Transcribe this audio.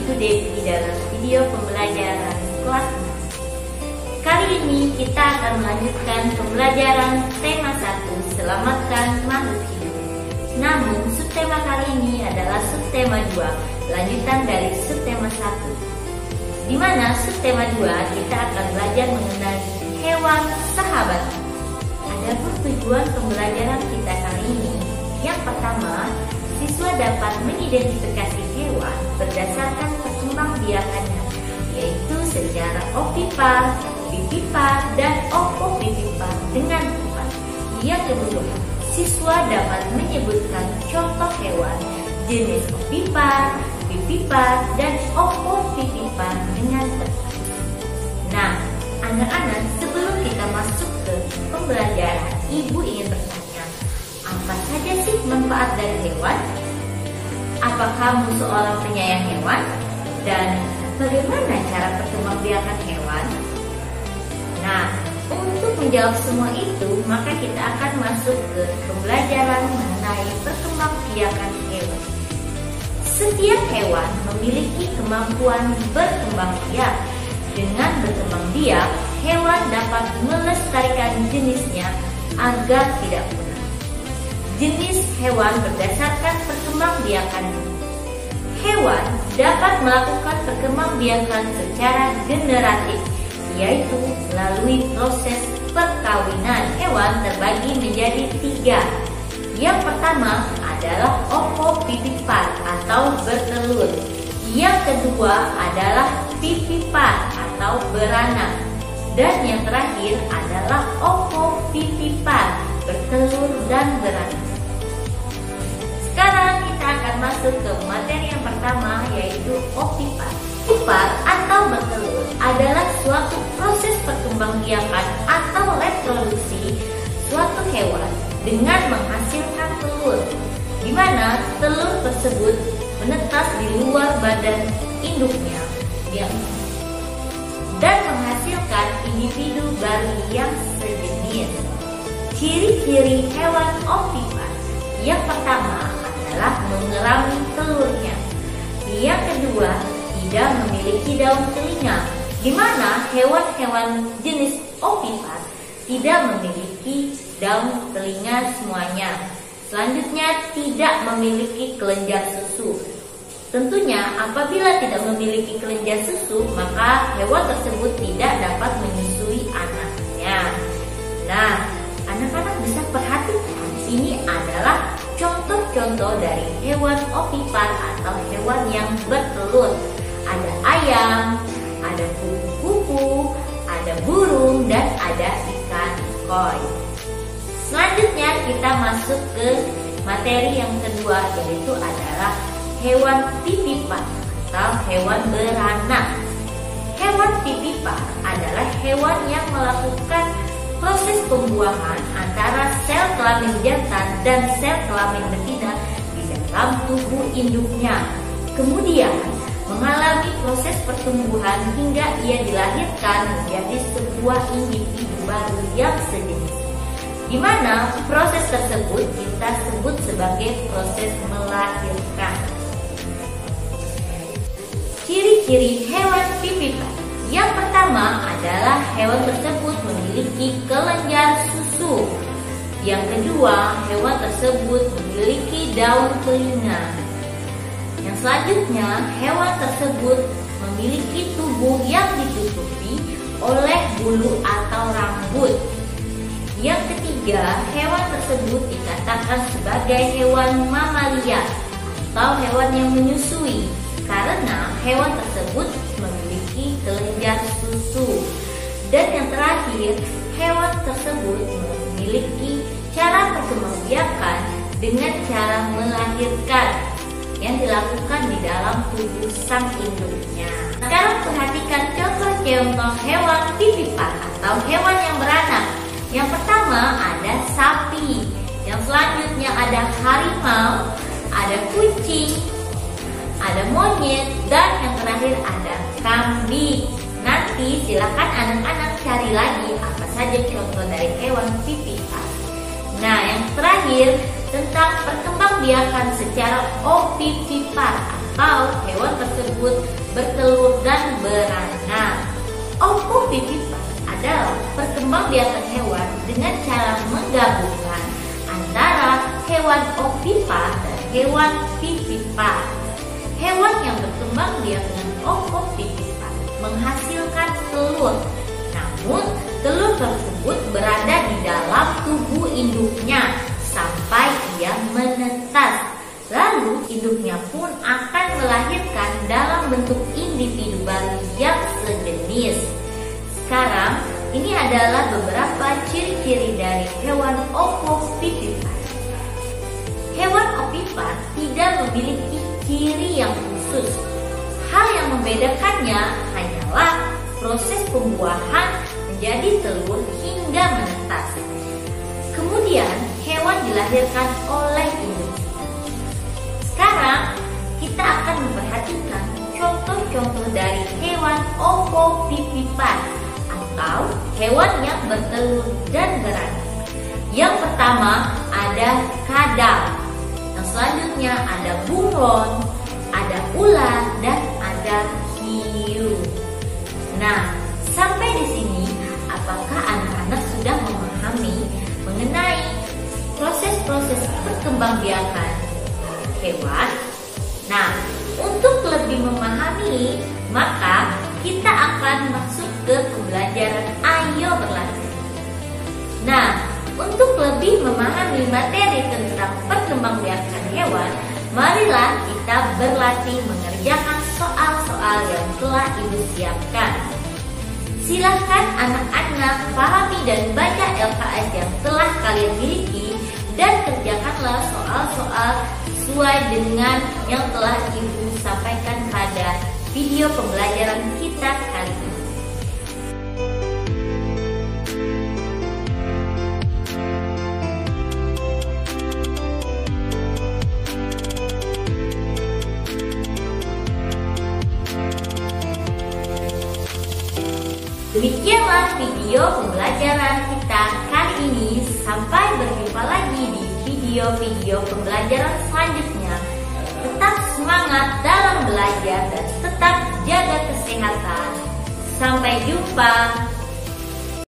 Ibu Devi dalam video pembelajaran kelas 6. Kali ini kita akan melanjutkan pembelajaran tema 1, Selamatkan Makhluk Hidup. Namun subtema kali ini adalah subtema 2, lanjutan dari subtema 1. Di mana subtema 2 kita akan belajar mengenai hewan sahabat. Adapun tujuan pembelajaran kita kali ini, yang pertama, siswa dapat mengidentifikasi hewan berdasarkan perkembangbiakannya, yaitu secara ovipar, vivipar, dan ovovivipar dengan tepat. Yang kedua, siswa dapat menyebutkan contoh hewan jenis ovipar, vivipar, dan ovovivipar dengan tepat. Nah, anak-anak, sebelum kita masuk ke pembelajaran, Ibu ingin bertanya, apa saja sih manfaat dari hewan? Apa kamu seorang penyayang hewan? Dan bagaimana cara perkembangbiakan hewan? Nah, untuk menjawab semua itu, maka kita akan masuk ke pembelajaran mengenai perkembangbiakan hewan. Setiap hewan memiliki kemampuan berkembang biak. Dengan berkembang biak, hewan dapat melestarikan jenisnya agar tidak punah. Jenis hewan berdasarkan perkembangbiakan. Hewan dapat melakukan perkembangbiakan secara generatif, yaitu melalui proses perkawinan. Hewan terbagi menjadi 3. Yang pertama adalah ovovivipar atau bertelur. Yang kedua adalah vivipar atau beranak. Dan yang terakhir adalah ovovivipar, bertelur dan beranak. Sekarang kita akan masuk ke materi yang pertama, yaitu ovipar. Ovipar atau bertelur adalah suatu proses perkembangbiakan atau reproduksi suatu hewan dengan menghasilkan telur, di mana telur tersebut menetas di luar badan induknya dan menghasilkan individu baru yang sejenis. Ciri-ciri hewan ovipar, yang pertama adalah mengerami telurnya. Yang kedua, tidak memiliki daun telinga, di mana hewan-hewan jenis ovipar tidak memiliki daun telinga semuanya. Selanjutnya, tidak memiliki kelenjar susu. Tentunya apabila tidak memiliki kelenjar susu, maka hewan tersebut tidak dapat menyusui anaknya. Nah, anak-anak bisa perhatikan, ini adalah contoh-contoh dari hewan ovipar atau hewan yang bertelur. Ada ayam, ada kupu-kupu, ada burung, dan ada ikan koi. Selanjutnya kita masuk ke materi yang kedua, yaitu adalah hewan vivipar atau hewan beranak. Hewan vivipar adalah hewan yang melakukan proses pembuahan antara sel kelamin jantan dan sel kelamin betina di dalam tubuh induknya. Kemudian mengalami proses pertumbuhan hingga ia dilahirkan menjadi sebuah individu baru yang sejenis, di mana proses tersebut kita sebut sebagai proses melahirkan. Ciri-ciri hewan vivipar. Yang pertama adalah hewan tersebut memiliki kelenjar susu. Yang kedua, hewan tersebut memiliki daun telinga. Yang selanjutnya, hewan tersebut memiliki tubuh yang ditutupi oleh bulu atau rambut. Yang ketiga, hewan tersebut dikatakan sebagai hewan mamalia atau hewan yang menyusui, karena hewan tersebut memiliki kelenjar susu. Dan yang terakhir, hewan tersebut memiliki cara perkembangbiakan dengan cara melahirkan yang dilakukan di dalam tubuh sang induknya. Sekarang perhatikan contoh-contoh hewan vivipar atau hewan yang beranak. Yang pertama ada sapi, yang selanjutnya ada harimau, ada kucing, ada monyet, dan yang terakhir ada kambing. Nanti silakan anak-anak cari lagi apa saja contoh dari hewan vivipar. Nah, yang terakhir tentang perkembangbiakan secara ovipar atau hewan tersebut bertelur dan beranak. Ovovivipan adalah perkembangbiakan hewan dengan cara menggabungkan antara hewan ovipar dan hewan vivipar. Hewan yang berkembang biak dengan ovovivipan menghasilkan telur, namun telur tersebut berada di dalam tubuh induknya sampai ia menetas. Lalu induknya pun akan melahirkan dalam bentuk individu baru yang sejenis. Sekarang ini adalah beberapa ciri-ciri dari hewan ovovivipar. Hewan ovipar tidak memiliki ciri yang khusus. Hal yang membedakannya hanyalah proses pembuahan menjadi telur hingga menetas. Kemudian hewan dilahirkan oleh induknya. Sekarang kita akan memperhatikan contoh-contoh dari hewan ovovivipar atau hewan yang bertelur dan beranak. Yang pertama ada kadal. Yang selanjutnya ada bunglon, ada ular, dan ada hiu. Nah, sampai di sini apakah anak-anak sudah memahami mengenai proses-proses perkembangbiakan hewan? Nah, untuk lebih memahami, maka kita akan masuk ke pembelajaran Ayo Berlatih. Nah, untuk lebih memahami materi tentang perkembangbiakan hewan, marilah kita berlatih mengerjakan soal-soal yang telah Ibu siapkan. Silahkan anak-anak pahami dan baca LKS yang telah kalian miliki dan kerjakanlah soal-soal sesuai dengan yang telah Ibu sampaikan pada video pembelajaran kita kali ini. Demikianlah video pembelajaran kita kali ini. Sampai berjumpa lagi di video-video pembelajaran selanjutnya. Tetap semangat dalam belajar dan tetap jaga kesehatan. Sampai jumpa.